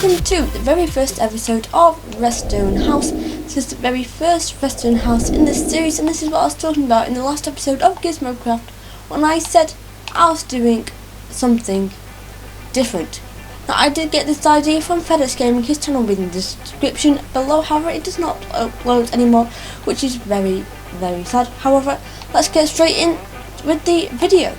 welcome to the very first episode of Redstone House. This is the very first Redstone House in this series, and this is what I was talking about in the last episode of Gizmocraft when I said I was doing something different. Now, I did get this idea from FedEx Gaming, his channel will be in the description below. However, it does not upload anymore, which is very, very sad. However, let's get straight in with the video.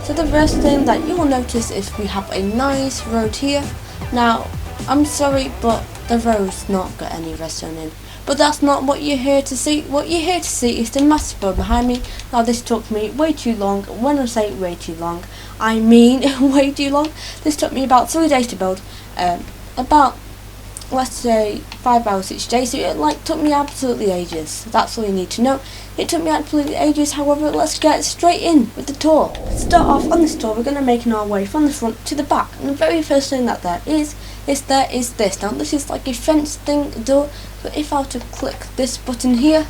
So the first thing that you will notice is we have a nice road here. Now, I'm sorry, but the road's not got any redstone in. But that's not what you're here to see. What you're here to see is the massive build behind me. Now, this took me way too long. When I say way too long, I mean way too long. This took me about 3 days to build. About, let's say, 5 hours each day. So it took me absolutely ages. That's all you need to know. It took me absolutely ages. However, let's get straight in with the tour. To start off on this tour, we're going to make our way from the front to the back. And the very first thing that there is this. Now, this is like a fence thing door. But if I were to click this button here,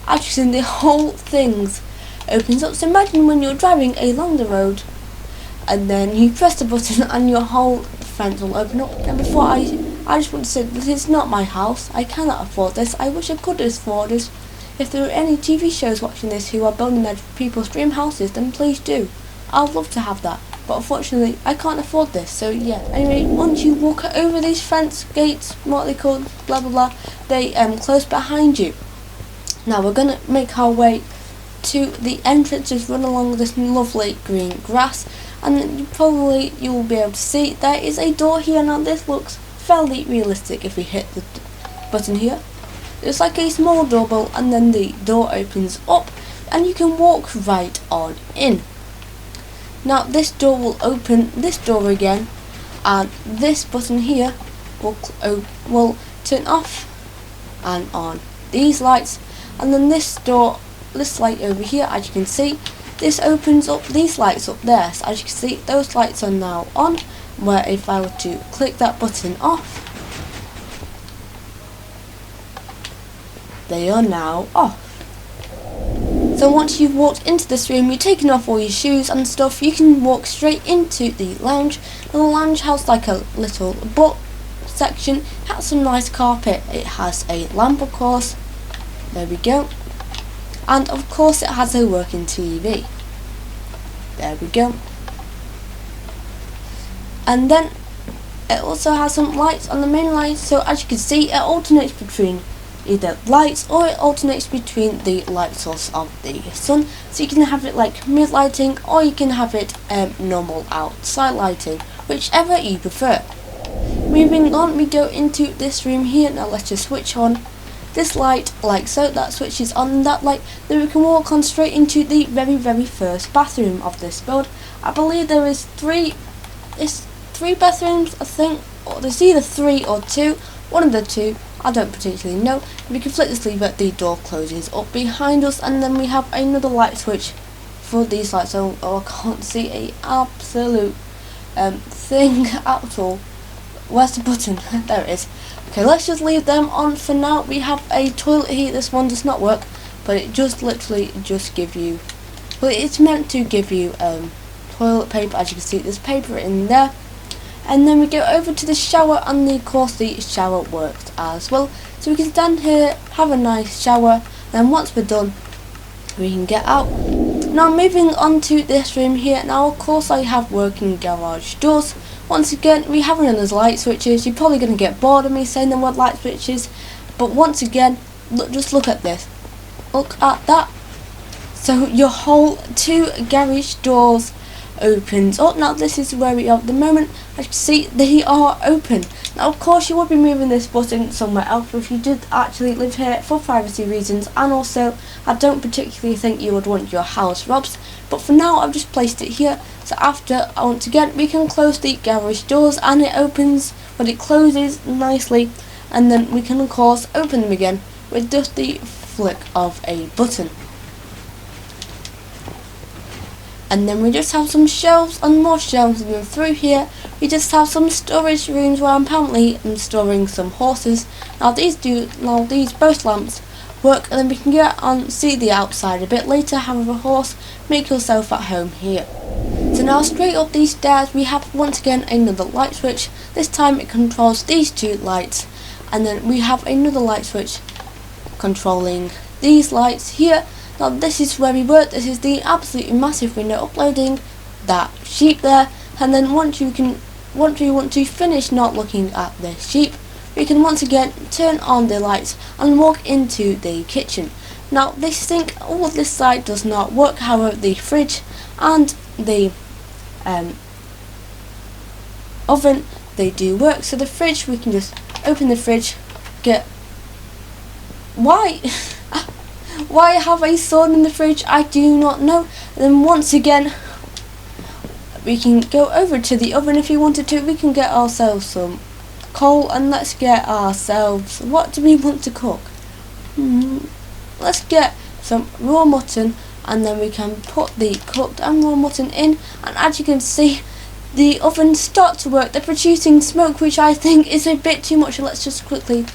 actually the whole thing opens up. So imagine when you're driving along the road, and then you press the button and your whole fence will open up. And before I just want to say, this is not my house. I cannot afford this. I wish I could afford this. If there are any TV shows watching this who are building their people's dream houses, then please do. I'd love to have that. But unfortunately, I can't afford this. So yeah. Anyway, once you walk over these fence gates, what they call, blah blah blah, they close behind you. Now we're gonna make our way to the entrance. Just run along this lovely green grass, and then you will be able to see there is a door here. Now this looks fairly realistic. If we hit the button here, it's like a small doorbell, and then the door opens up, and you can walk right on in. Now this door will open this door again, and this button here will turn off and on these lights, and then this light over here, as you can see, this opens up these lights up there. So as you can see, those lights are now on, where if I were to click that button off, they are now off. So once you've walked into this room, you've taken off all your shoes and stuff, you can walk straight into the lounge. Now the lounge has like a little book section. It has some nice carpet. It has a lamp, of course. There we go. And of course it has a working TV. There we go. And then it also has some lights on the main lights. So as you can see, it alternates between either lights, or it alternates between the light source of the sun. So you can have it like mid lighting, or you can have it normal outside lighting, whichever you prefer. Moving on, we go into this room here. Now let's just switch on this light like so. That switches on that light. Then we can walk on straight into the very first bathroom of this build. I believe there is three bathrooms, I think, or there's either 3 or 2, one of the two, I don't particularly know. We can flick this lever, the door closes up behind us, and then we have another light switch for these lights. Oh, I can't see a absolute thing at all. Where's the button? There it is. Okay, let's just leave them on for now. We have a toilet here. This one does not work, but it just literally just give you, well, it's meant to give you toilet paper. As you can see, there's paper in there. And then we go over to the shower, and of course the shower works as well. So we can stand here, have a nice shower, then once we're done, we can get out. Now moving on to this room here. Now of course I have working garage doors. Once again, we have another light switches. You're probably going to get bored of me saying the word light switches, but once again, just look at this. Look at that. So your whole 2 garage doors opens up. Now this is where we are at the moment. As you can see, they are open. Now of course you would be moving this button somewhere else if you did actually live here for privacy reasons, and also I don't particularly think you would want your house robbed, but for now I've just placed it here. So after, once again, we can close the garage doors, and it opens, but it closes nicely, and then we can of course open them again with just the flick of a button. And then we just have some shelves and more shelves going through here. We just have some storage rooms where apparently I'm storing some horses. Now these both lamps work, and then we can get on, see the outside a bit later, have a horse, make yourself at home here. So now straight up these stairs we have once again another light switch. This time it controls these two lights, and then we have another light switch controlling these lights here. Now this is where we work. This is the absolutely massive window uploading that sheep there, and then once we want to finish not looking at the sheep, we can once again turn on the lights and walk into the kitchen. Now this sink, all of this side does not work, however the fridge and the oven, they do work. So the fridge, we can just open the fridge, get why why have a sword in the fridge, I do not know. And then once again we can go over to the oven if you wanted to. We can get ourselves some coal, and let's get ourselves, what do we want to cook? Let's get some raw mutton, and then we can put the cooked and raw mutton in, and as you can see the oven start to work. They're producing smoke, which I think is a bit too much. Let's just quickly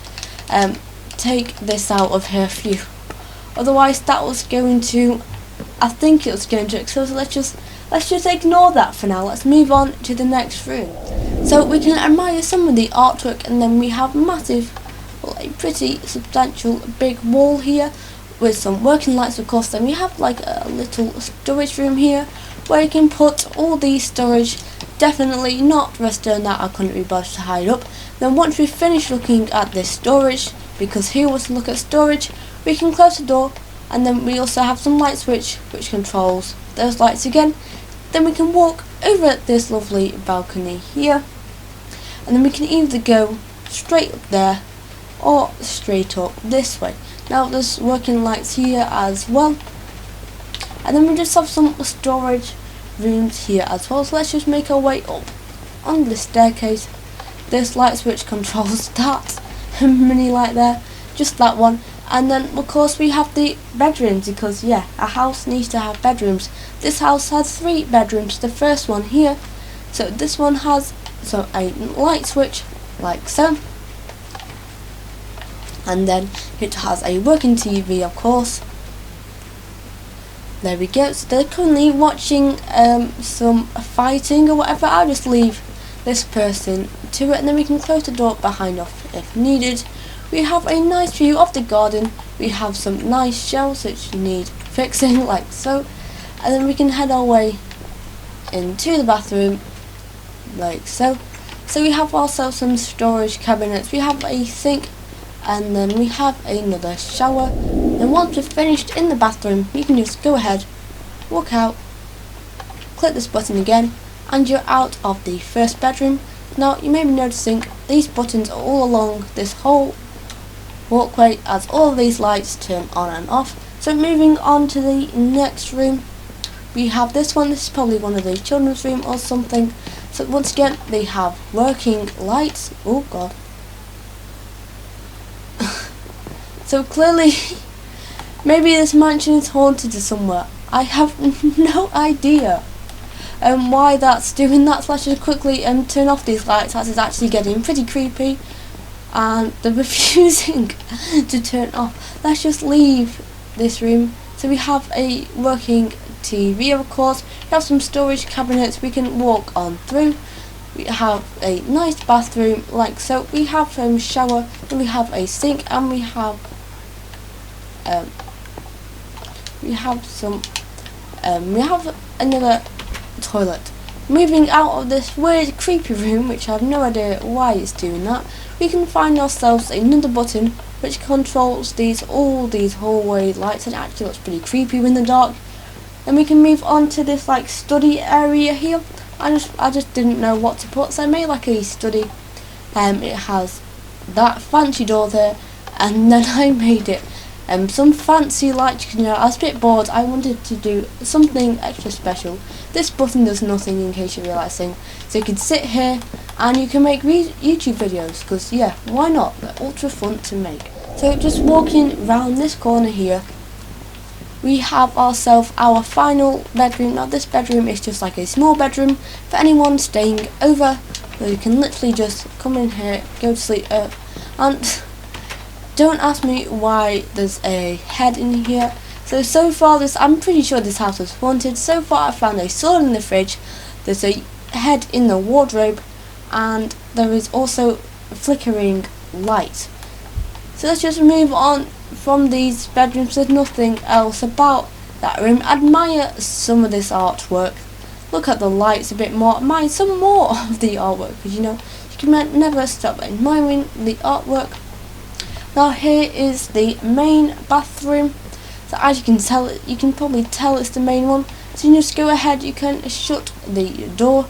take this out of here. Phew. Otherwise that was going to, I think it was going to explode. So let's just ignore that for now. Let's move on to the next room. So we can admire some of the artwork, and then we have massive, well, a pretty substantial big wall here with some working lights of course. Then we have like a little storage room here where you can put all the storage, definitely not redstone that I couldn't be bothered to hide up. Then once we've finished looking at this storage, because who wants to look at storage, we can close the door, and then we also have some light switch which controls those lights again. Then we can walk over at this lovely balcony here, and then we can either go straight up there or straight up this way. Now there's working lights here as well, and then we just have some storage rooms here as well. So let's just make our way up on the staircase. This light switch controls that mini light there, just that one. And then of course we have the bedrooms, because yeah, a house needs to have bedrooms. This house has 3 bedrooms. The first one here, so this one has a light switch like so, and then it has a working TV of course. There we go. So they're currently watching some fighting or whatever. I'll just leave this person to it, and then we can close the door behind us if needed. We have a nice view of the garden. We have some nice shelves which need fixing like so, and then we can head our way into the bathroom like so. So we have also some storage cabinets. We have a sink, and then we have another shower. And once we're finished in the bathroom, you can just go ahead, walk out, click this button again, and you're out of the first bedroom. Now you may be noticing these buttons are all along this whole walkway, as all of these lights turn on and off. So moving on to the next room, we have this one. This is probably one of the children's room or something. So once again they have working lights. Oh god. So clearly maybe this mansion is haunted to somewhere. I have no idea why that's doing that. So let's just quickly turn off these lights, as it's actually getting pretty creepy and they're refusing to turn off. Let's just leave this room. So we have a working TV of course. We have some storage cabinets we can walk on through. We have a nice bathroom like so. We have a shower, and we have a sink, and we have another toilet. Moving out of this weird creepy room, which I have no idea why it's doing that, we can find ourselves another button which controls all these hallway lights, and it actually looks pretty creepy in the dark. Then we can move on to this like study area here. I just didn't know what to put, so I made like a study. It has that fancy door there, and then I made it some fancy lights. You know, I was a bit bored. I wanted to do something extra special. This button does nothing, in case you're realising. So you can sit here and you can make YouTube videos, because yeah, why not? They're ultra fun to make. So just walking round this corner here, we have ourselves our final bedroom. Now this bedroom is just like a small bedroom for anyone staying over, so you can literally just come in here, go to sleep, and don't ask me why there's a head in here. So far I'm pretty sure this house was haunted. So far I found a sword in the fridge, there's a head in the wardrobe, and there is also a flickering light. So let's just move on from these bedrooms. There's nothing else about that room. Admire some of this artwork. Look at the lights a bit more. Admire some more of the artwork, because you can never stop admiring the artwork. Now here is the main bathroom. So as you can tell, you can probably tell it's the main one. So you just go ahead, you can shut the door.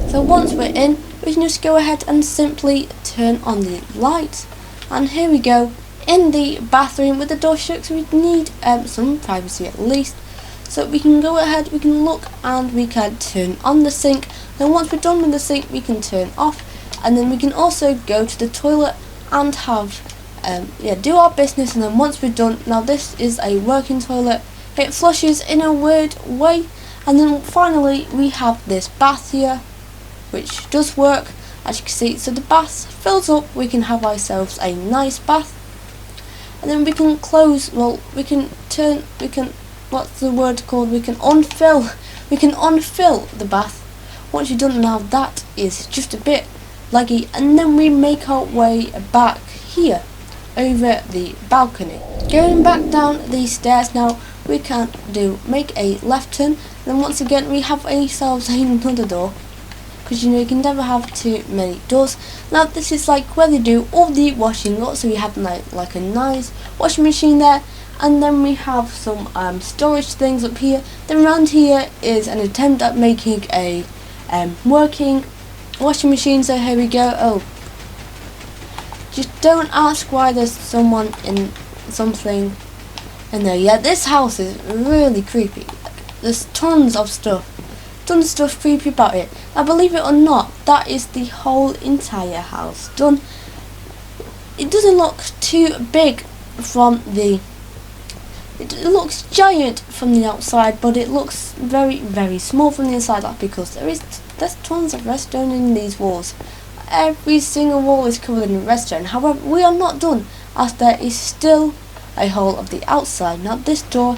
So once we're in, we can just go ahead and simply turn on the lights. And here we go, in the bathroom with the door shut, so we need some privacy at least. So we can go ahead, we can look, and we can turn on the sink. Then once we're done with the sink, we can turn off. And then we can also go to the toilet and have do our business. And then once we're done, now this is a working toilet, it flushes in a weird way. And then finally we have this bath here, which does work, as you can see. So the bath fills up, we can have ourselves a nice bath. And then we can close, what's the word called, we can unfill the bath. Once you're done, now that is just a bit laggy, and then we make our way back here over the balcony. Going back down these stairs now, we can make a left turn, and then once again we have ourselves another door, because you can never have too many doors. Now this is like where they do all the washing up, so we have like a nice washing machine there, and then we have some storage things up here. Then around here is an attempt at making a working washing machine. So here we go. Oh, just don't ask why there's something in there. Yeah, this house is really creepy. There's tons of stuff creepy about it. Now believe it or not, that is the whole entire house done. It doesn't look too big from the, it looks giant from the outside, but it looks very, very small from the inside. That's because there's tons of redstone in these walls. Every single wall is covered in redstone. However, we are not done, as there is still a hole of the outside. Now this door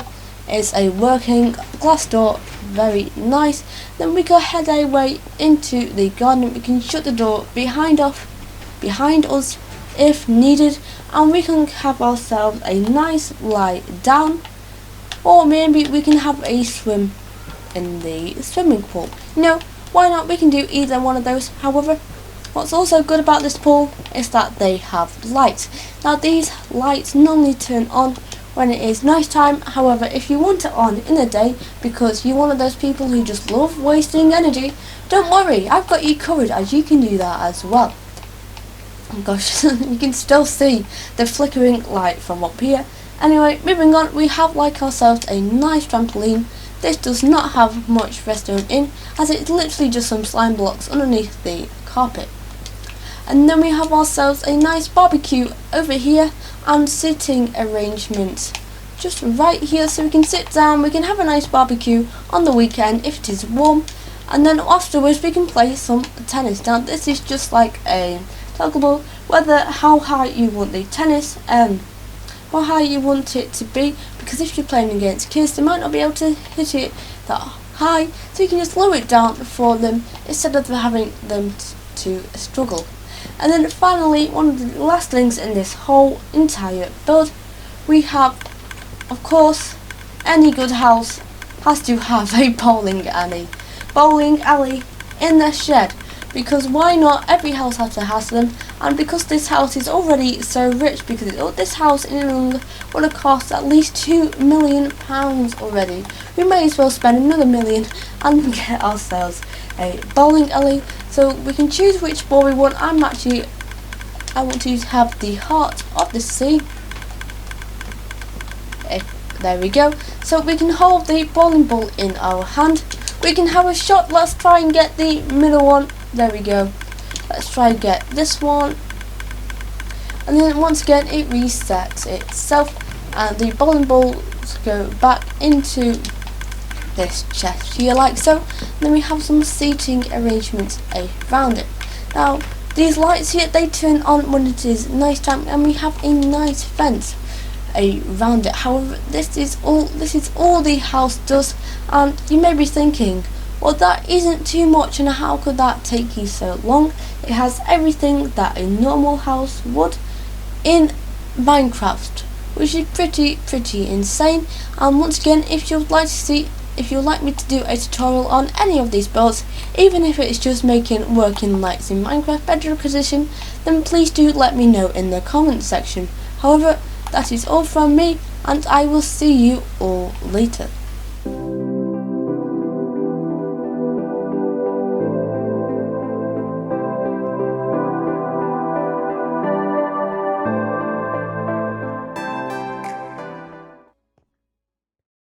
is a working glass door, very nice. Then we can head our way into the garden. We can shut the door behind us if needed, and we can have ourselves a nice lie down, or maybe we can have a swim in the swimming pool. Why not? We can do either one of those. However, what's also good about this pool is that they have lights. Now these lights normally turn on when it is night time. However, if you want it on in the day because you're one of those people who just love wasting energy, don't worry, I've got you covered, as you can do that as well. Oh gosh, you can still see the flickering light from up here. Anyway, moving on, we have ourselves a nice trampoline. This does not have much redstone in, as it's literally just some slime blocks underneath the carpet. And then we have ourselves a nice barbecue over here, and sitting arrangements just right here, so we can sit down, we can have a nice barbecue on the weekend if it is warm, and then afterwards we can play some tennis. Now this is just like a toggleable, how high you want the tennis, how high you want it to be, because if you're playing against kids, they might not be able to hit it that high, so you can just lower it down for them instead of having them to struggle. And then finally, one of the last things in this whole entire build, we have, of course, any good house has to have a bowling alley in the shed, because why not? Every house has to have them, and because this house is already so rich, because this house in England would have cost at least £2 million already, we may as well spend another £1 million and get ourselves a bowling alley. So we can choose which ball we want. I want to have the heart of the sea. There we go. So we can hold the bowling ball in our hand. We can have a shot. Let's try and get the middle one. There we go. Let's try and get this one. And then once again it resets itself, and the bowling balls go back into this chest here like so. And then we have some seating arrangements around it. Now These lights here, they turn on when it is night time, and we have a nice fence around it. However, this is all the house does, and you may be thinking, well, that isn't too much, and how could that take you so long? It has everything that a normal house would in Minecraft, which is pretty insane. And once again, if you'd like me to do a tutorial on any of these builds, even if it's just making working lights in Minecraft bedrock position, then please do let me know in the comments section. However, that is all from me, and I will see you all later.